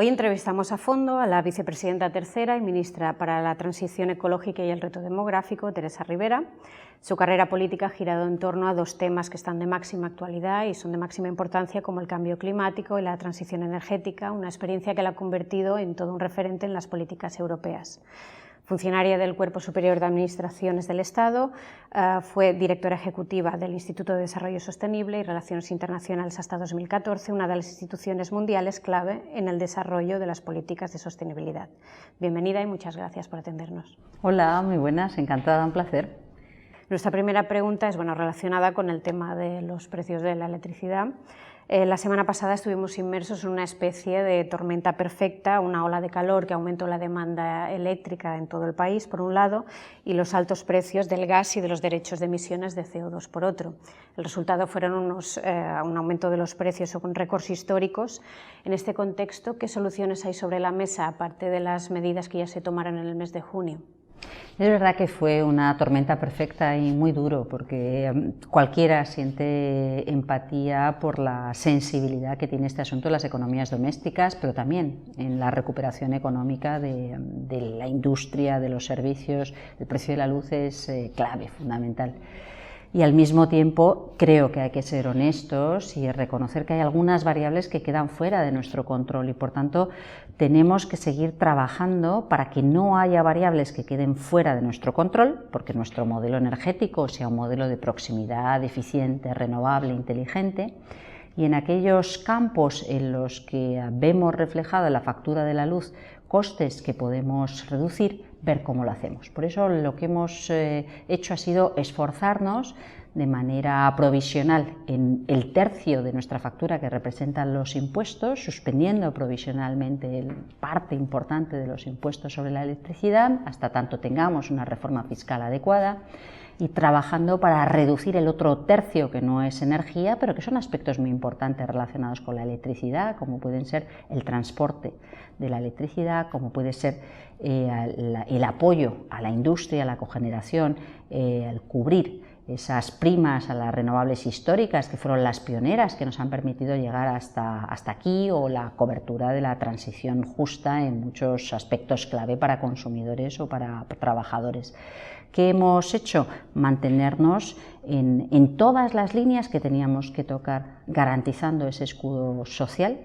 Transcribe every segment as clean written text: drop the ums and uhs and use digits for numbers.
Hoy entrevistamos a fondo a la vicepresidenta tercera y ministra para la Transición Ecológica y el Reto Demográfico, Teresa Ribera. Su carrera política ha girado en torno a dos temas que están de máxima actualidad y son de máxima importancia, como el cambio climático y la transición energética, una experiencia que la ha convertido en todo un referente en las políticas europeas. Funcionaria del Cuerpo Superior de Administraciones del Estado, fue directora ejecutiva del Instituto de Desarrollo Sostenible y Relaciones Internacionales hasta 2014, una de las instituciones mundiales clave en el desarrollo de las políticas de sostenibilidad. Bienvenida y muchas gracias por atendernos. Hola, muy buenas, encantada, un placer. Nuestra primera pregunta es relacionada con el tema de los precios de la electricidad. La semana pasada estuvimos inmersos en una especie de tormenta perfecta, una ola de calor que aumentó la demanda eléctrica en todo el país, por un lado, y los altos precios del gas y de los derechos de emisiones de CO2, por otro. El resultado fueron un aumento de los precios con récords históricos. En este contexto, ¿qué soluciones hay sobre la mesa, aparte de las medidas que ya se tomaron en el mes de junio? Es verdad que fue una tormenta perfecta y muy duro, porque cualquiera siente empatía por la sensibilidad que tiene este asunto en las economías domésticas, pero también en la recuperación económica de la industria, de los servicios. El precio de la luz es clave, fundamental. Y al mismo tiempo creo que hay que ser honestos y reconocer que hay algunas variables que quedan fuera de nuestro control y por tanto tenemos que seguir trabajando para que no haya variables que queden fuera de nuestro control, porque nuestro modelo energético sea un modelo de proximidad, eficiente, renovable, inteligente. Y en aquellos campos en los que vemos reflejada en la factura de la luz costes que podemos reducir, ver cómo lo hacemos. Por eso lo que hemos hecho ha sido esforzarnos de manera provisional en el tercio de nuestra factura que representan los impuestos, suspendiendo provisionalmente parte importante de los impuestos sobre la electricidad, hasta tanto tengamos una reforma fiscal adecuada, y trabajando para reducir el otro tercio que no es energía, pero que son aspectos muy importantes relacionados con la electricidad, como pueden ser el transporte de la electricidad, como puede ser el apoyo a la industria, a la cogeneración, el cubrir esas primas a las renovables históricas que fueron las pioneras que nos han permitido llegar hasta aquí, o la cobertura de la transición justa en muchos aspectos clave para consumidores o para trabajadores. ¿Qué hemos hecho? Mantenernos en todas las líneas que teníamos que tocar, garantizando ese escudo social,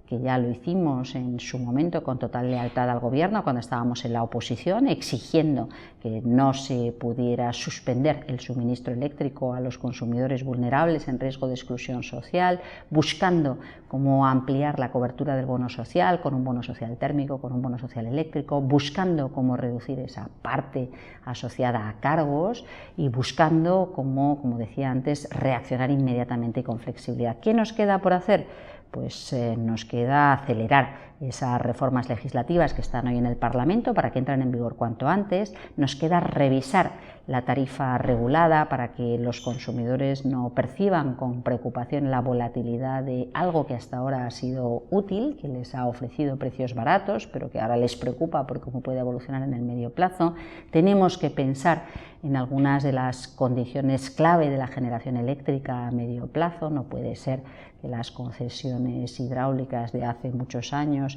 que ya lo hicimos en su momento con total lealtad al gobierno cuando estábamos en la oposición, exigiendo que no se pudiera suspender el suministro eléctrico a los consumidores vulnerables en riesgo de exclusión social, buscando cómo ampliar la cobertura del bono social con un bono social térmico, con un bono social eléctrico, buscando cómo reducir esa parte asociada a cargos y buscando cómo, como decía antes, reaccionar inmediatamente y con flexibilidad. ¿Qué nos queda por hacer? Pues nos queda acelerar esas reformas legislativas que están hoy en el Parlamento para que entren en vigor cuanto antes. Nos queda revisar la tarifa regulada para que los consumidores no perciban con preocupación la volatilidad de algo que hasta ahora ha sido útil, que les ha ofrecido precios baratos, pero que ahora les preocupa por cómo puede evolucionar en el medio plazo. Tenemos que pensar en algunas de las condiciones clave de la generación eléctrica a medio plazo. No puede ser que las concesiones hidráulicas de hace muchos años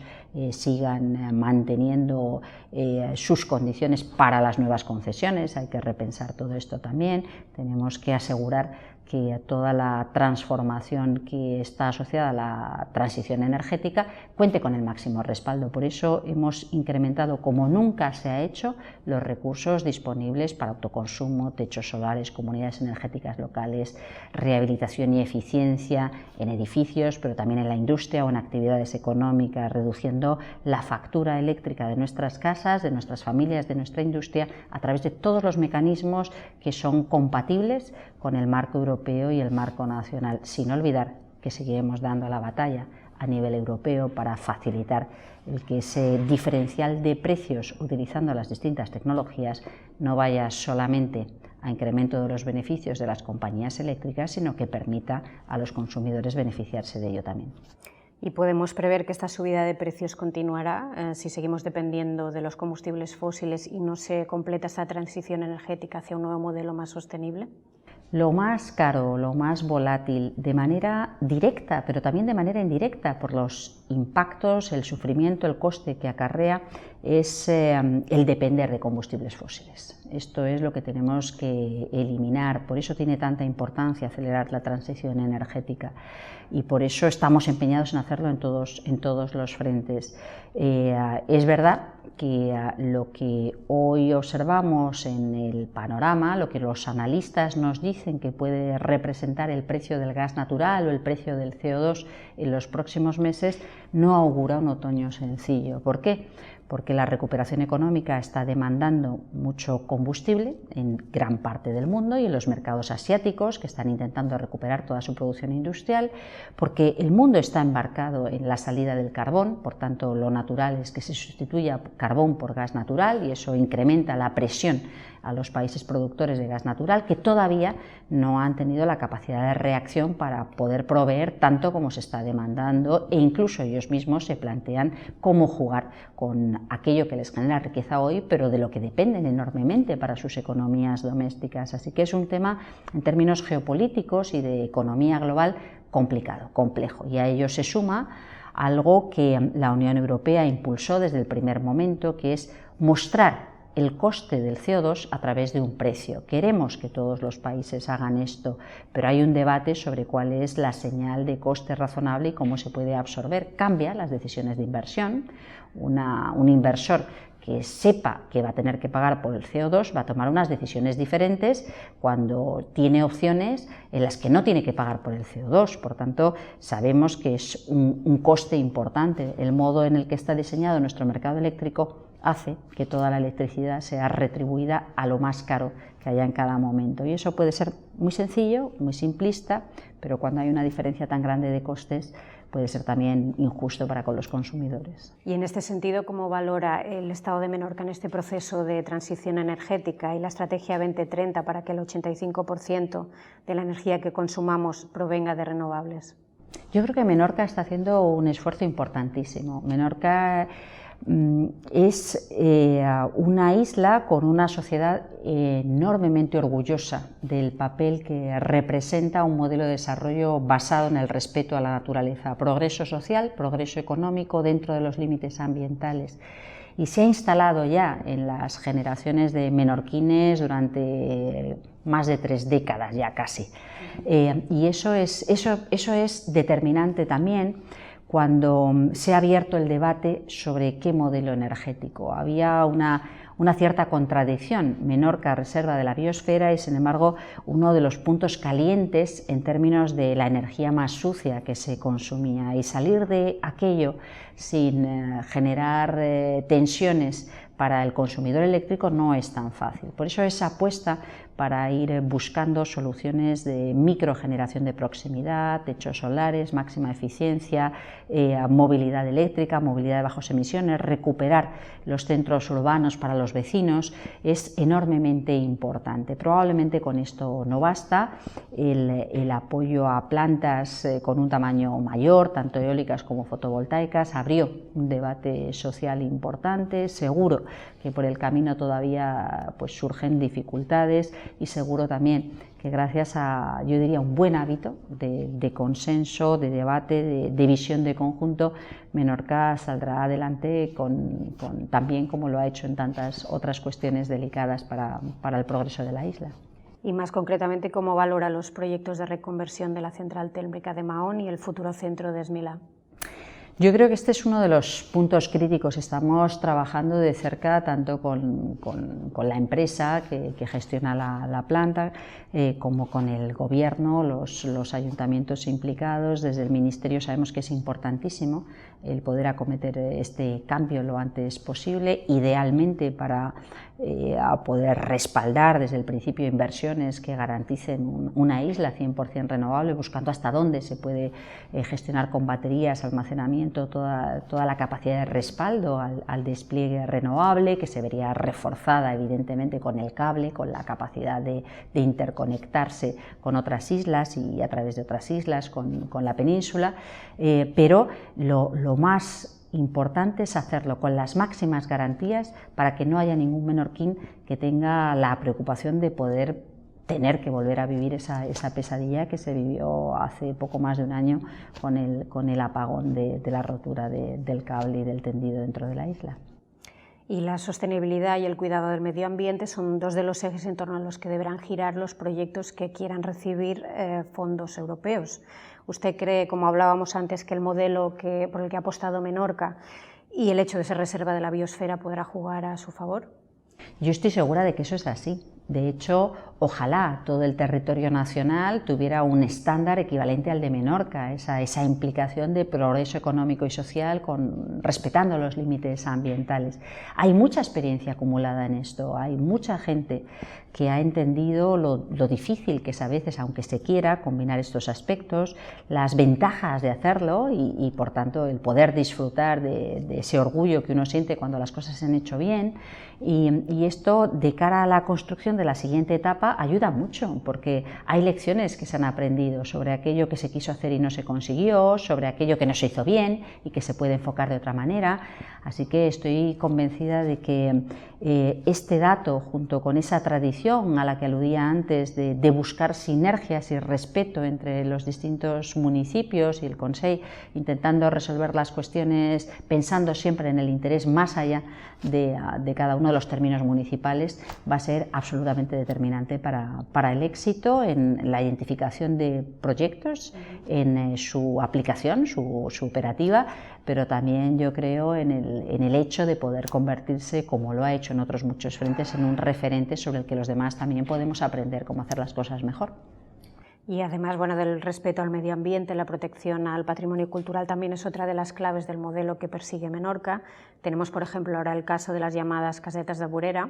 sigan manteniendo sus condiciones para las nuevas concesiones. Hay que repensar todo esto también. Tenemos que asegurar que toda la transformación que está asociada a la transición energética cuente con el máximo respaldo. Por eso hemos incrementado, como nunca se ha hecho, los recursos disponibles para autoconsumo, techos solares, comunidades energéticas locales, rehabilitación y eficiencia en edificios, pero también en la industria o en actividades económicas, reduciendo la factura eléctrica de nuestras casas, de nuestras familias, de nuestra industria, a través de todos los mecanismos que son compatibles con el marco europeo y el marco nacional, sin olvidar que seguiremos dando la batalla a nivel europeo para facilitar el que ese diferencial de precios utilizando las distintas tecnologías no vaya solamente a incremento de los beneficios de las compañías eléctricas, sino que permita a los consumidores beneficiarse de ello también. ¿Y podemos prever que esta subida de precios continuará si seguimos dependiendo de los combustibles fósiles y no se completa esta transición energética hacia un nuevo modelo más sostenible? Lo más caro, lo más volátil, de manera directa, pero también de manera indirecta, por los impactos, el sufrimiento, el coste que acarrea, es el depender de combustibles fósiles. Esto es lo que tenemos que eliminar, por eso tiene tanta importancia acelerar la transición energética y por eso estamos empeñados en hacerlo en todos los frentes. Es verdad que lo que hoy observamos en el panorama, lo que los analistas nos dicen que puede representar el precio del gas natural o el precio del CO2 en los próximos meses, no augura un otoño sencillo. ¿Por qué? Porque la recuperación económica está demandando mucho combustible en gran parte del mundo y en los mercados asiáticos, que están intentando recuperar toda su producción industrial, porque el mundo está embarcado en la salida del carbón, por tanto lo natural es que se sustituya carbón por gas natural y eso incrementa la presión a los países productores de gas natural, que todavía no han tenido la capacidad de reacción para poder proveer tanto como se está demandando, e incluso ellos mismos se plantean cómo jugar con aquello que les genera riqueza hoy, pero de lo que dependen enormemente para sus economías domésticas. Así que es un tema en términos geopolíticos y de economía global complicado, complejo, y a ello se suma algo que la Unión Europea impulsó desde el primer momento, que es mostrar el coste del CO2 a través de un precio. Queremos que todos los países hagan esto, pero hay un debate sobre cuál es la señal de coste razonable y cómo se puede absorber. Cambia las decisiones de inversión. Un inversor que sepa que va a tener que pagar por el CO2 va a tomar unas decisiones diferentes cuando tiene opciones en las que no tiene que pagar por el CO2. Por tanto, sabemos que es un coste importante. El modo en el que está diseñado nuestro mercado eléctrico hace que toda la electricidad sea retribuida a lo más caro que haya en cada momento. Y eso puede ser muy sencillo, muy simplista, pero cuando hay una diferencia tan grande de costes puede ser también injusto para con los consumidores. Y en este sentido, ¿cómo valora el Estado de Menorca en este proceso de transición energética y la Estrategia 2030 para que el 85% de la energía que consumamos provenga de renovables? Yo creo que Menorca está haciendo un esfuerzo importantísimo. Menorca es una isla con una sociedad enormemente orgullosa del papel que representa un modelo de desarrollo basado en el respeto a la naturaleza, progreso social, progreso económico dentro de los límites ambientales. Y se ha instalado ya en las generaciones de menorquines durante más de 3 décadas ya casi. Y eso es determinante también cuando se ha abierto el debate sobre qué modelo energético. Había una cierta contradicción. Menorca, reserva de la biosfera, y sin embargo uno de los puntos calientes en términos de la energía más sucia que se consumía, y salir de aquello sin generar tensiones para el consumidor eléctrico no es tan fácil. Por eso esa apuesta para ir buscando soluciones de microgeneración de proximidad, techos solares, máxima eficiencia, movilidad eléctrica, movilidad de bajas emisiones, recuperar los centros urbanos para los vecinos, es enormemente importante. Probablemente con esto no basta. El apoyo a plantas con un tamaño mayor, tanto eólicas como fotovoltaicas, abrió un debate social importante. Seguro que por el camino todavía surgen dificultades, y seguro también que gracias a, yo diría, un buen hábito de consenso, de debate, de visión de conjunto, Menorca saldrá adelante también como lo ha hecho en tantas otras cuestiones delicadas para el progreso de la isla. Y más concretamente, ¿cómo valora los proyectos de reconversión de la central térmica de Mahón y el futuro centro de Esmila? Yo creo que este es uno de los puntos críticos. Estamos trabajando de cerca tanto con la empresa que gestiona la planta como con el gobierno, los ayuntamientos implicados. Desde el Ministerio sabemos que es importantísimo el poder acometer este cambio lo antes posible, idealmente para poder respaldar desde el principio inversiones que garanticen una isla 100% renovable, buscando hasta dónde se puede gestionar con baterías, almacenamiento, toda la capacidad de respaldo al despliegue renovable, que se vería reforzada evidentemente con el cable, con la capacidad de interconectarse con otras islas y a través de otras islas con la península, pero lo más importante es hacerlo con las máximas garantías para que no haya ningún menorquín que tenga la preocupación de poder tener que volver a vivir esa pesadilla que se vivió hace poco más de un año con el apagón de la rotura del cable y del tendido dentro de la isla. Y la sostenibilidad y el cuidado del medio ambiente son dos de los ejes en torno a los que deberán girar los proyectos que quieran recibir fondos europeos. ¿Usted cree, como hablábamos antes, que el modelo por el que ha apostado Menorca y el hecho de ser reserva de la biosfera podrá jugar a su favor? Yo estoy segura de que eso es así. De hecho, ojalá todo el territorio nacional tuviera un estándar equivalente al de Menorca, esa implicación de progreso económico y social respetando los límites ambientales. Hay mucha experiencia acumulada en esto, hay mucha gente que ha entendido lo difícil que es a veces, aunque se quiera, combinar estos aspectos, las ventajas de hacerlo y por tanto, el poder disfrutar de ese orgullo que uno siente cuando las cosas se han hecho bien. Y esto, de cara a la construcción de la siguiente etapa, ayuda mucho, porque hay lecciones que se han aprendido sobre aquello que se quiso hacer y no se consiguió, sobre aquello que no se hizo bien y que se puede enfocar de otra manera. Así que estoy convencida de que este dato, junto con esa tradición a la que aludía antes de buscar sinergias y respeto entre los distintos municipios y el Consell, intentando resolver las cuestiones pensando siempre en el interés más allá de cada uno de los términos municipales, va a ser absolutamente determinante para el éxito en la identificación de proyectos, en su aplicación, su operativa, pero también yo creo en el hecho de poder convertirse, como lo ha hecho en otros muchos frentes, en un referente sobre el que los demás también podemos aprender cómo hacer las cosas mejor. Y además, bueno, del respeto al medio ambiente, la protección al patrimonio cultural también es otra de las claves del modelo que persigue Menorca. Tenemos, por ejemplo, ahora el caso de las llamadas casetas de Burera,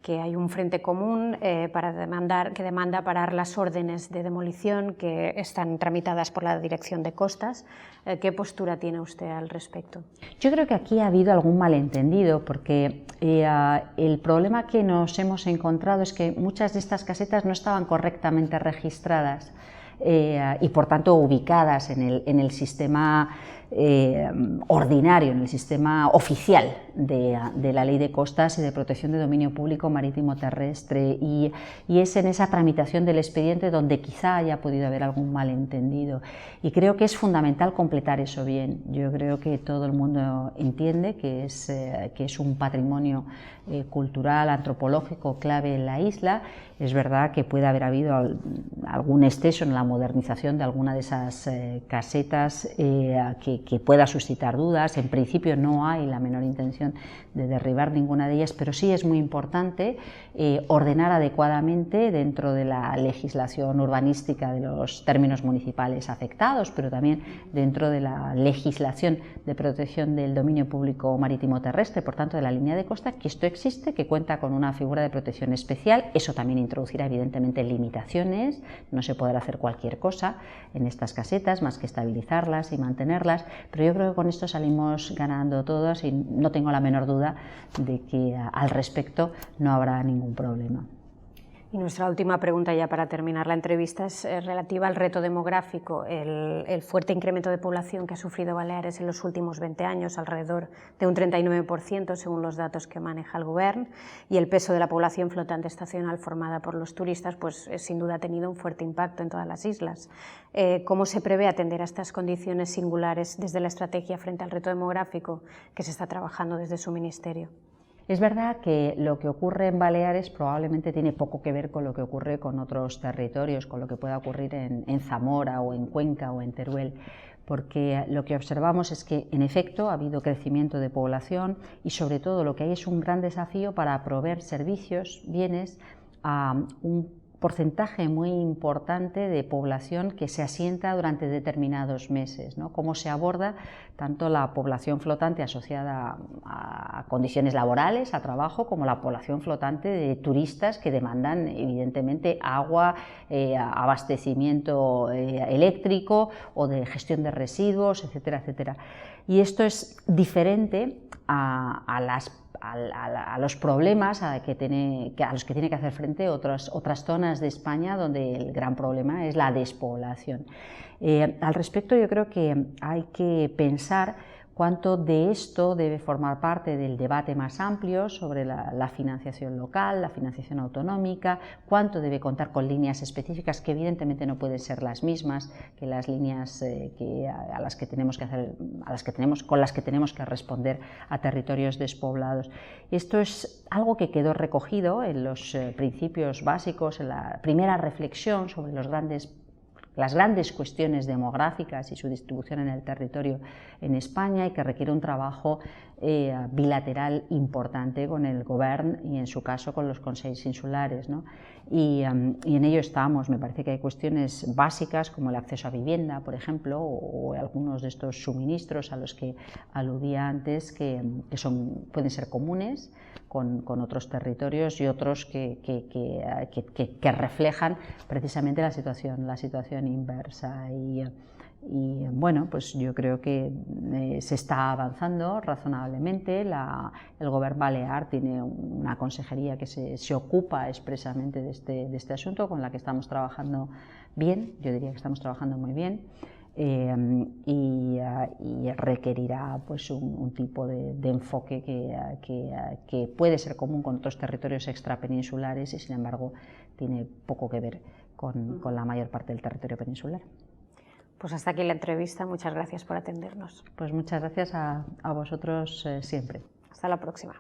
que hay un frente común que demanda parar las órdenes de demolición que están tramitadas por la Dirección de Costas. ¿Qué postura tiene usted al respecto? Yo creo que aquí ha habido algún malentendido, porque el problema que nos hemos encontrado es que muchas de estas casetas no estaban correctamente registradas y por tanto ubicadas en el sistema ordinario, en el sistema oficial de la Ley de Costas y de Protección de Dominio Público Marítimo Terrestre, y es en esa tramitación del expediente donde quizá haya podido haber algún malentendido, y creo que es fundamental completar eso bien. Yo creo que todo el mundo entiende que es un patrimonio cultural, antropológico clave en la isla. Es verdad que puede haber habido algún exceso en la modernización de alguna de esas casetas que pueda suscitar dudas. En principio no hay la menor intención de derribar ninguna de ellas, pero sí es muy importante ordenar adecuadamente dentro de la legislación urbanística de los términos municipales afectados, pero también dentro de la legislación de protección del dominio público marítimo terrestre, por tanto de la línea de costa, que esto existe, que cuenta con una figura de protección especial. Eso también introducirá evidentemente limitaciones, no se podrá hacer cualquier cosa en estas casetas más que estabilizarlas y mantenerlas, pero yo creo que con esto salimos ganando todos y no tengo la menor duda de que al respecto no habrá ningún problema. Y nuestra última pregunta ya para terminar la entrevista es relativa al reto demográfico, el fuerte incremento de población que ha sufrido Baleares en los últimos 20 años, alrededor de un 39% según los datos que maneja el Gobierno, y el peso de la población flotante estacional formada por los turistas, pues sin duda ha tenido un fuerte impacto en todas las islas. ¿Cómo se prevé atender a estas condiciones singulares desde la estrategia frente al reto demográfico que se está trabajando desde su ministerio? Es verdad que lo que ocurre en Baleares probablemente tiene poco que ver con lo que ocurre con otros territorios, con lo que pueda ocurrir en Zamora o en Cuenca o en Teruel, porque lo que observamos es que en efecto ha habido crecimiento de población y sobre todo lo que hay es un gran desafío para proveer servicios, bienes a un porcentaje muy importante de población que se asienta durante determinados meses, ¿no? Cómo se aborda tanto la población flotante asociada a condiciones laborales, a trabajo, como la población flotante de turistas que demandan evidentemente agua, abastecimiento eléctrico o de gestión de residuos, etcétera, etcétera. Y esto es diferente a los problemas a los que tiene que hacer frente otras zonas de España donde el gran problema es la despoblación. Al respecto, yo creo que hay que pensar cuánto de esto debe formar parte del debate más amplio sobre la financiación local, la financiación autonómica, cuánto debe contar con líneas específicas que evidentemente no pueden ser las mismas que las líneas con las que tenemos que responder a territorios despoblados. Esto es algo que quedó recogido en los principios básicos, en la primera reflexión sobre las grandes cuestiones demográficas y su distribución en el territorio en España, y que requiere un trabajo bilateral importante con el Govern y en su caso con los consells insulares, ¿no? Y en ello estamos. Me parece que hay cuestiones básicas como el acceso a vivienda, por ejemplo, o algunos de estos suministros a los que aludía antes, que pueden ser comunes con otros territorios y otros que reflejan precisamente la situación inversa. Y bueno, pues yo creo que se está avanzando razonablemente. El Govern Balear tiene una consejería que se ocupa expresamente de este asunto, con la que estamos trabajando bien, yo diría que estamos trabajando muy bien. Y requerirá pues un tipo de enfoque que puede ser común con otros territorios extrapeninsulares y sin embargo tiene poco que ver con la mayor parte del territorio peninsular. Pues hasta aquí la entrevista, muchas gracias por atendernos. Pues muchas gracias a vosotros siempre. Hasta la próxima.